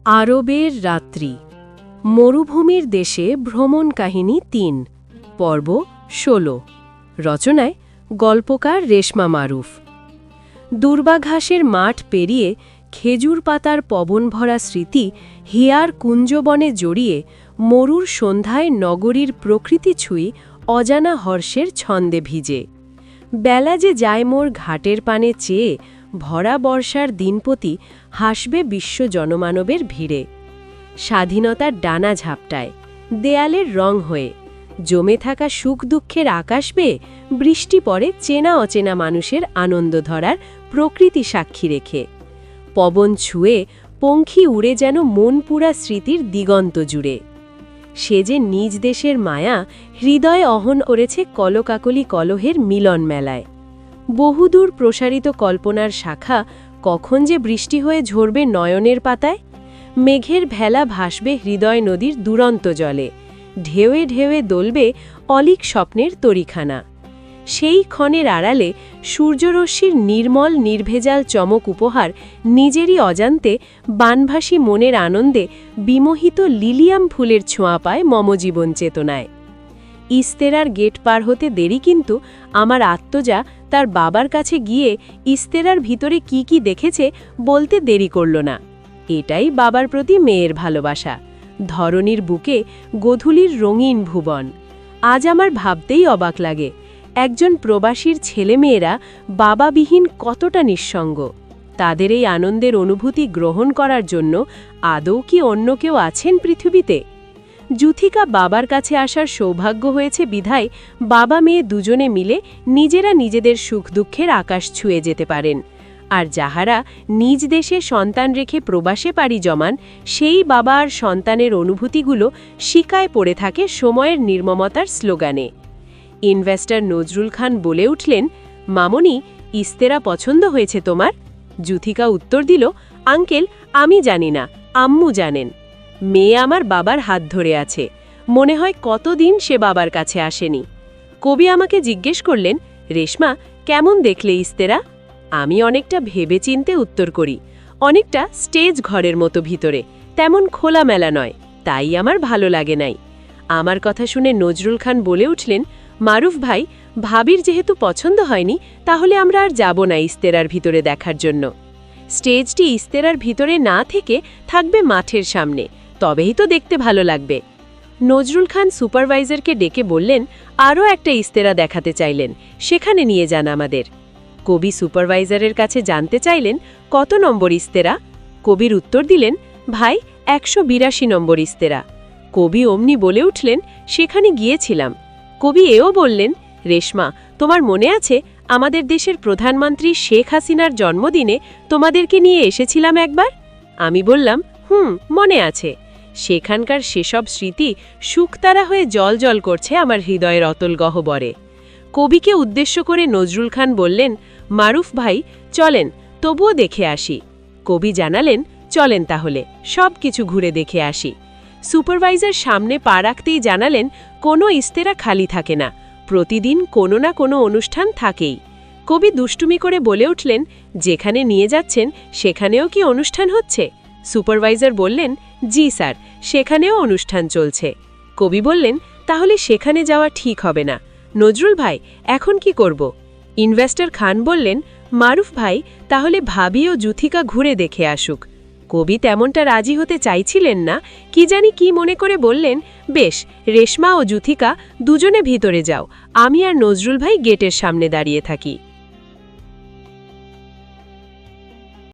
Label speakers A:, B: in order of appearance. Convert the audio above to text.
A: আরবের রাত্রি মরুভূমির দেশে ভ্রমণ কাহিনী ৩ পর্ব ১৬ রচনায় গল্পকার রেশমা মারুফ। দুর্বাঘাসের মাঠ পেরিয়ে খেজুর পাতার পবন ভরা স্মৃতি হিয়ার কুঞ্জবনে জড়িয়ে মরুর সন্ধ্যায় নগরীর প্রকৃতি ছুঁই অজানা হর্ষের ছন্দে ভিজে। বেলা যে যায় মোর ঘাটের পানে চেয়ে ভরা বর্ষার দিনপতি হাসবে বিশ্ব জনমানবের ভিড়ে। স্বাধীনতার ডানা ঝাপটায় দেয়ালের রং হয়ে জমে থাকা সুখ দুঃখের আকাশ বেয়ে বৃষ্টি পড়ে চেনা অচেনা মানুষের আনন্দ ধরার প্রকৃতি সাক্ষী রেখে। পবন ছুঁয়ে পঙ্খী উড়ে যেন মনপুরা স্মৃতির দিগন্ত জুড়ে। সে যে নিজ দেশের মায়া হৃদয়ে অহন করেছে কলকাকলি কলহের মিলন মেলায়। বহুদূর প্রসারিত কল্পনার শাখা কখন যে বৃষ্টি হয়ে ঝরবে নয়নের পাতায়। মেঘের ভেলা ভাসবে হৃদয় নদীর দুরন্ত জলে, ঢেউয়ে ঢেউয়ে দোলবে অলিক স্বপ্নের তরিখানা। সেই ক্ষণের আড়ালে সূর্যরশ্মির নির্মল নির্ভেজাল চমক উপহার নিজেরই অজান্তে বানভাসী মনের আনন্দে বিমোহিত লিলিয়াম ফুলের ছোঁয়া পায় মমজীবন চেতনায়। ইস্তেরার গেট পার হতে দেরি, কিন্তু আমার আত্মজা তার বাবার কাছে গিয়ে ইস্তেরার ভিতরে কি কি দেখেছে বলতে দেরি করল না। এটাই বাবার প্রতি মেয়ের ভালোবাসা। ধরণীর বুকে গোধূলির রঙিন ভুবন। আজ আমার ভাবতেই অবাক লাগে, একজন প্রবাসীর ছেলেমেয়েরা বাবাবিহীন কতটা নিঃসঙ্গ। তাদের এই আনন্দের অনুভূতি গ্রহণ করার জন্য আদৌ কি অন্য কেউ আছেন পৃথিবীতে? যুথিকা বাবার কাছে আসার সৌভাগ্য হয়েছে বিধায় বাবা মেয়ে দুজনে মিলে নিজেরা নিজেদের সুখ দুঃখের আকাশ ছুঁয়ে যেতে পারেন। আর যাহারা নিজ দেশে সন্তান রেখে প্রবাসে পাড়ি জমান, সেই বাবা আর সন্তানের অনুভূতিগুলো শিকায় পড়ে থাকে সময়ের নির্মমতার স্লোগানে। ইনভেস্টর নজরুল খান বলে উঠলেন, মামনি, ইস্তেরা পছন্দ হয়েছে তোমার? যুথিকা উত্তর দিল, আঙ্কেল, আমি জানি না, আম্মু জানেন। মেয়ে আমার বাবার হাত ধরে আছে, মনে হয় কতদিন সে বাবার কাছে আসেনি। কবি আমাকে জিজ্ঞেস করলেন, রেশমা, কেমন দেখলে ইস্তেরা? আমি অনেকটা ভেবেচিন্তে উত্তর করি, অনেকটা স্টেজ ঘরের মতো ভিতরে, তেমন খোলামেলা নয়, তাই আমার ভালো লাগে নাই। আমার কথা শুনে নজরুল খান বলে উঠলেন, মারুফ ভাই, ভাবির যেহেতু পছন্দ হয়নি, তাহলে আমরা আর যাব না ইস্তেরার ভিতরে দেখার জন্য। স্টেজটি ইস্তেরার ভিতরে না থেকে থাকবে মাঠের সামনে, তবেই তো দেখতে ভালো লাগবে। নজরুল খান সুপারভাইজারকে ডেকে বললেন, আরও একটা ইস্তেরা দেখাতে চাইলেন, সেখানে নিয়ে যান আমাদের। কবি সুপারভাইজারের কাছে জানতে চাইলেন, কত নম্বর ইস্তেরা? কবির উত্তর দিলেন, ভাই, ১৮২ নম্বর ইস্তেরা। কবি অমনি বলে উঠলেন, সেখানে গিয়েছিলাম। কবি এও বললেন, রেশমা, তোমার মনে আছে আমাদের দেশের প্রধানমন্ত্রী শেখ হাসিনার জন্মদিনে তোমাদেরকে নিয়ে এসেছিলাম একবার? আমি বললাম, মনে আছে। সেখানকার সেসব স্মৃতি শুকতারা হয়ে জল করছে আমার হৃদয়ের অতল গহ্বরে। কবিকে উদ্দেশ্য করে নজরুল খান বললেন, মারুফ ভাই, চলেন, তবুও দেখে আসি। কবি জানালেন, চলেন তাহলে, সব কিছু ঘুরে দেখে আসি। সুপারভাইজার সামনে পা রাখতেই জানালেন, কোনো ইস্তেরা খালি থাকে না, প্রতিদিন কোনো না কোনো অনুষ্ঠান থাকেই। কবি দুষ্টুমি করে বলে উঠলেন, যেখানে নিয়ে যাচ্ছেন সেখানেও কি অনুষ্ঠান হচ্ছে? সুপারভাইজার বললেন, জি স্যার, সেখানেও অনুষ্ঠান চলছে। কবি বললেন, তাহলে সেখানে যাওয়া ঠিক হবে না। নজরুল ভাই, এখন কি করব? ইনভেস্টর খান বললেন, মারুফ ভাই, তাহলে ভাবি ও যুথিকা ঘুরে দেখে আসুক। কবি তেমনটা রাজি হতে চাইছিলেন না, কি জানি কি মনে করে বললেন, বেশ, রেশমা ও যুথিকা দুজনে ভিতরে যাও, আমি আর নজরুল ভাই গেটের সামনে দাঁড়িয়ে থাকি।